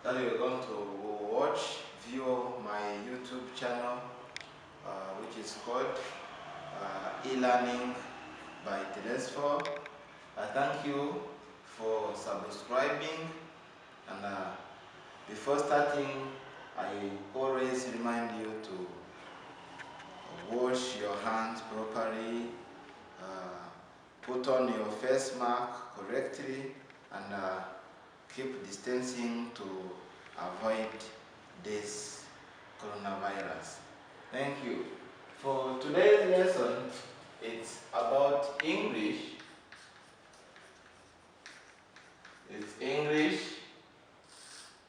that you're going to view my YouTube channel, which is called e-learning by Telesfor. I thank you for subscribing, and before starting, I always remind you to wash your hands properly, put on your face mask correctly, and keep distancing to avoid this coronavirus. Thank you. For today's lesson, it's about English. It's English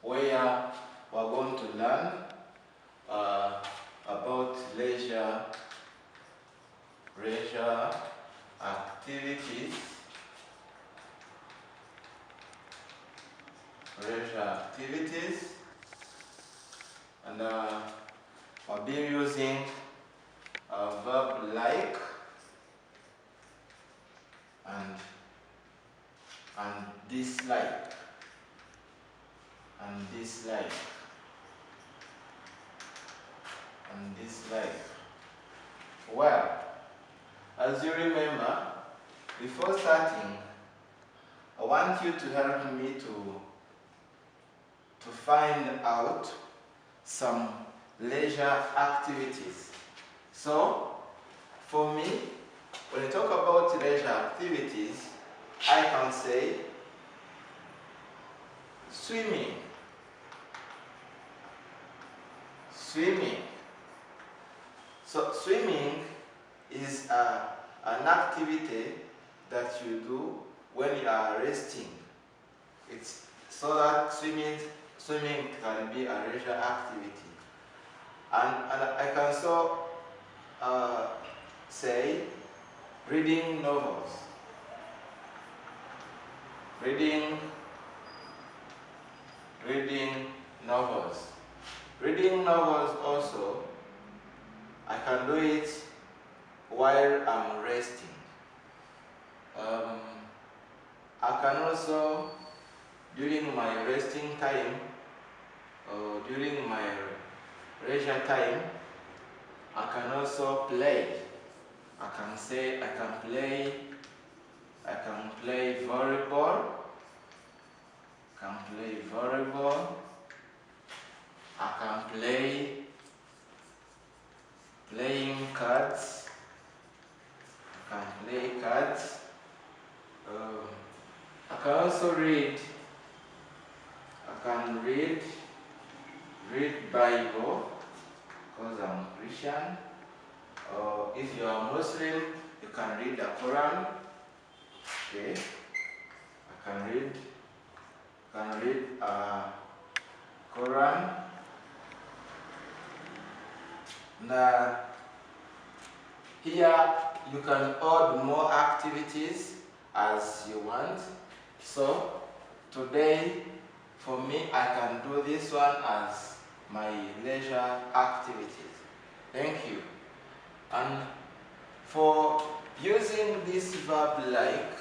where we're going to learn about leisure activities. And I'll be using a verb like and dislike and dislike and dislike. Well, as you remember, before starting, I want you to help me to find out some leisure activities. So, for me, when you talk about leisure activities, I can say swimming. So swimming is an activity that you do when you are resting. It's so that swimming can be a leisure activity. And I can also say reading novels. Reading novels also, I can do it while I'm resting. I can also, during my resting time or during my leisure time, I can also play. I can play volleyball. I can play playing cards. I can also read. I can read Bible because I'm Christian. Or if you are Muslim, you can read the Quran. Okay, I can read Quran. Now, here you can add more activities as you want. So today, for me, I can do this one as my leisure activities. Thank you. And for using this verb like,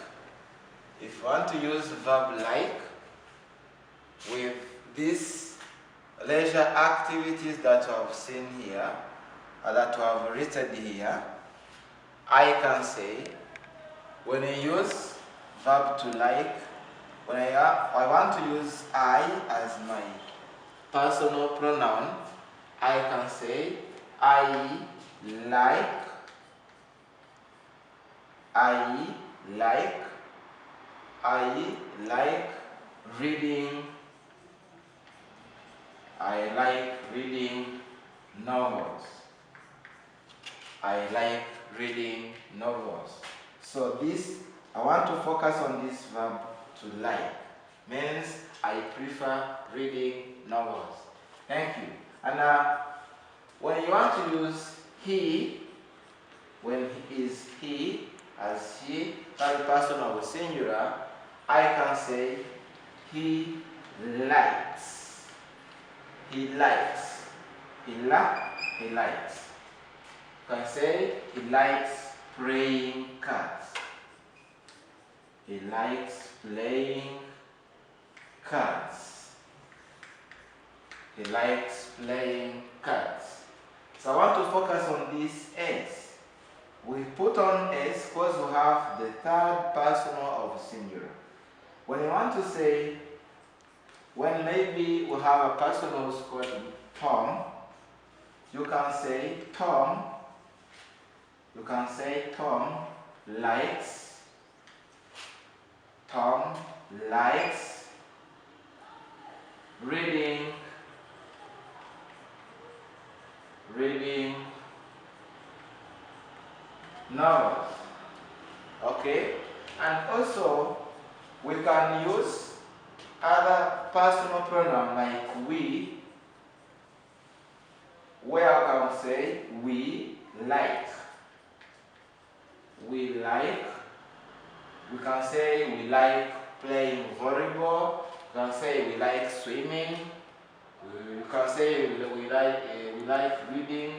if you want to use verb like with these leisure activities that you have seen here, or that you have written here, I can say, when you use verb to like, when I want to use I as my personal pronoun, I can say I like reading novels. I like reading novels. So this, I want to focus on this verb to like. Means I prefer reading novels. Thank you. And when you want to use he, when is he, as he, third person of the singular, I can say he likes. He likes. You can say he likes playing cards. He likes playing cards. He likes playing cards. So I want to focus on this S. We put on S because we have the third person of singular. When you want to say, when maybe we have a person who's called Tom, you can say Tom. You can say Tom likes. Tom likes reading novels. Okay? And also we can use other personal pronoun like we, where I can say we like. We like. We can say we like playing volleyball. We can say we like swimming. We can say we like reading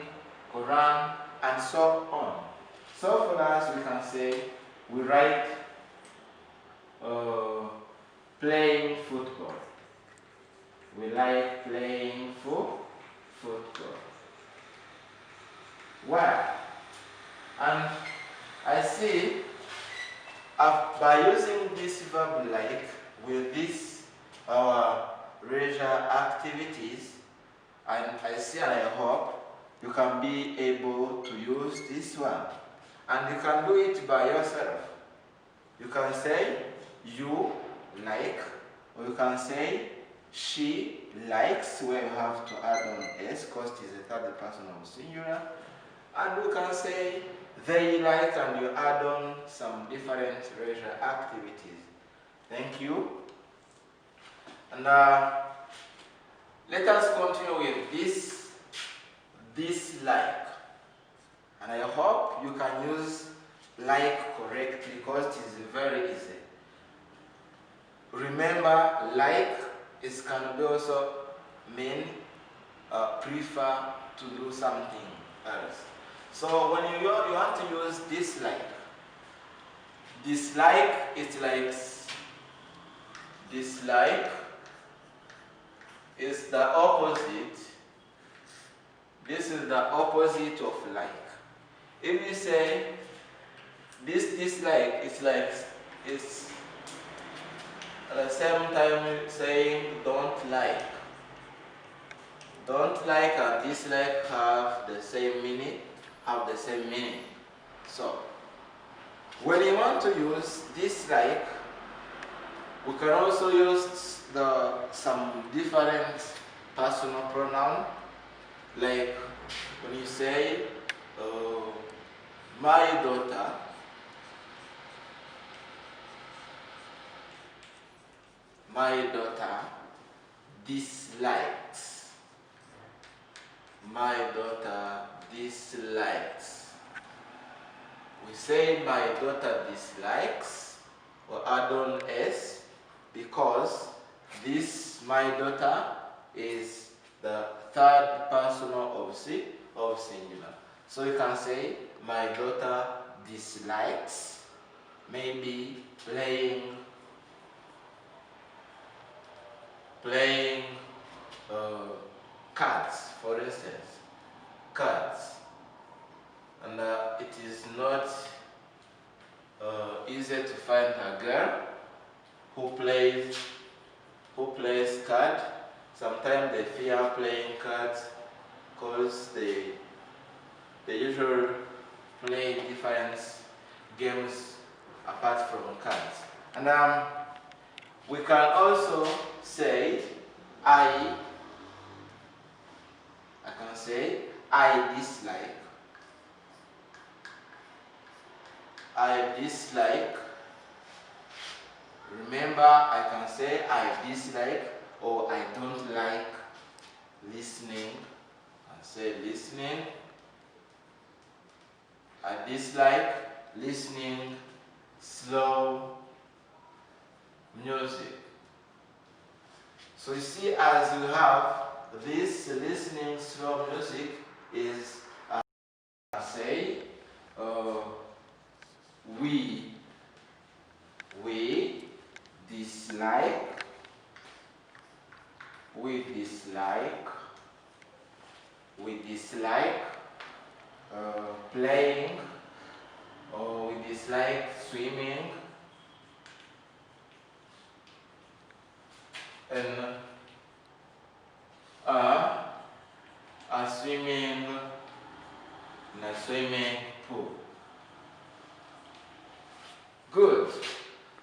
Quran and so on. So for us, we can say we like playing football. We like playing football. Well, and I see by using this verb like with this our leisure activities, and I see and I hope you can be able to use this one. And you can do it by yourself. You can say you like, or you can say she likes, where you have to add on S because it is a third person of singular. And you can say they like, and you add on some different leisure activities. Thank you. And let us continue with this like. And I hope you can use like correctly because it is very easy. Remember, like can be also mean prefer to do something else. So when you want to use dislike is like dislike is the opposite. This is the opposite of like. If you say this dislike, it's like it's at the same time saying don't like. Don't like and dislike have the same meaning. So when you want to use dislike, we can also use some different personal pronoun, like when you say my daughter. My daughter dislikes. My daughter dislikes. We say my daughter dislikes or add on S because this my daughter is the third person of singular. So you can say my daughter dislikes maybe playing cards, for instance, cards, and it is not easy to find a girl who plays cards. Sometimes they fear playing cards because they usually play different games apart from cards. And we can also say I can say I dislike. I dislike. Remember, I can say I dislike or I don't like listening. I say listening. I dislike listening slow music. So you see, as you have this listening slow music is say we dislike we dislike playing, or we dislike swimming, and swimming in a swimming pool. Good.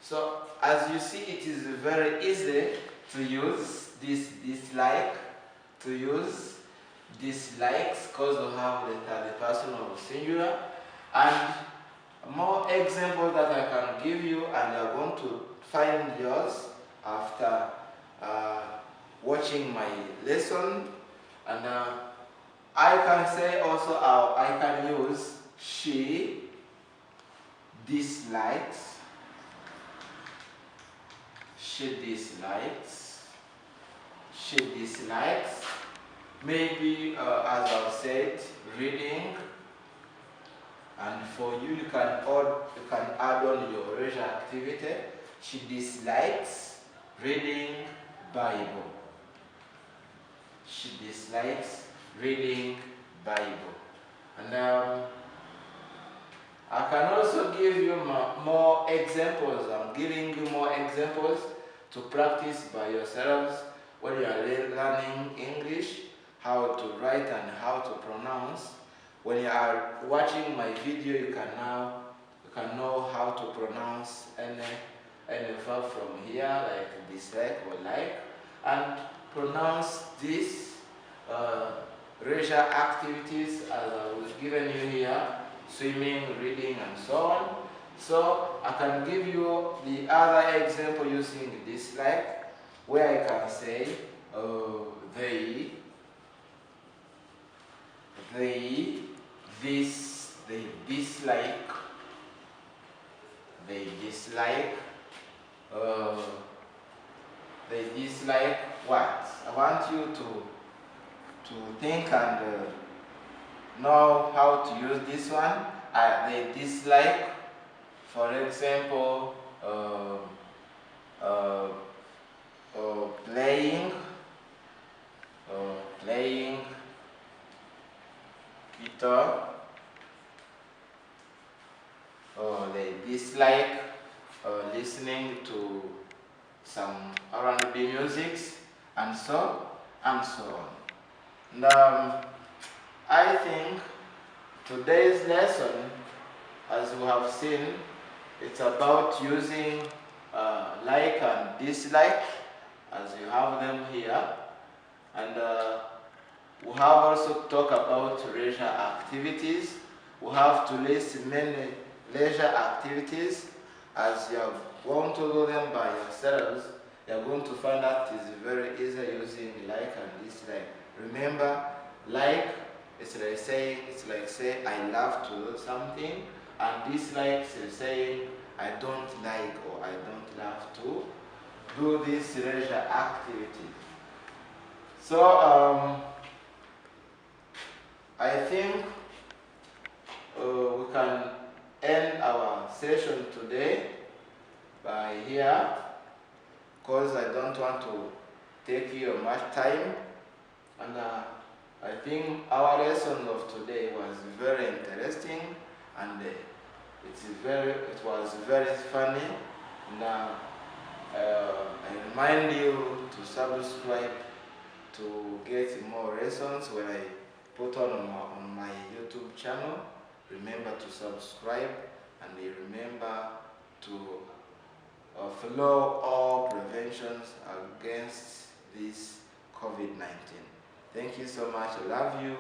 So as you see, it is very easy to use this dislike, dislikes, because we have the third person of singular, and more examples that I can give you, and you are going to find yours after watching my lesson. And I can say also I can use she dislikes, maybe as I've said, reading. And for you, you can add on your leisure activity. She dislikes reading Bible. She dislikes reading Bible. And I can also give you more examples. I'm giving you more examples to practice by yourselves when you are learning English, how to write and how to pronounce. When you are watching my video, you can know how to pronounce any verb from here, like dislike or like, and pronounce these leisure activities as I was given you here: swimming, reading, and so on. So I can give you the other example using dislike, where I can say they dislike what? I want you to think and know how to use this one. They dislike, for example, playing guitar, or they dislike listening to some R&B music, and so on. And I think today's lesson, as we have seen, it's about using like and dislike, as you have them here. And we have also talked about leisure activities. We have to list many leisure activities. As you are going to do them by yourselves, you are going to find that it's very easy using like and dislike. Remember, like, it's like saying I love to do something, and dislike is saying I don't like or I don't love to do this leisure activity. So I think we can end our session today by here, because I don't want to take you much time. And I think our lesson of today was very interesting, and it was very funny. And I remind you to subscribe to get more lessons when I put on my YouTube channel. Remember to subscribe, and remember to follow all preventions against this COVID-19. Thank you so much. I love you.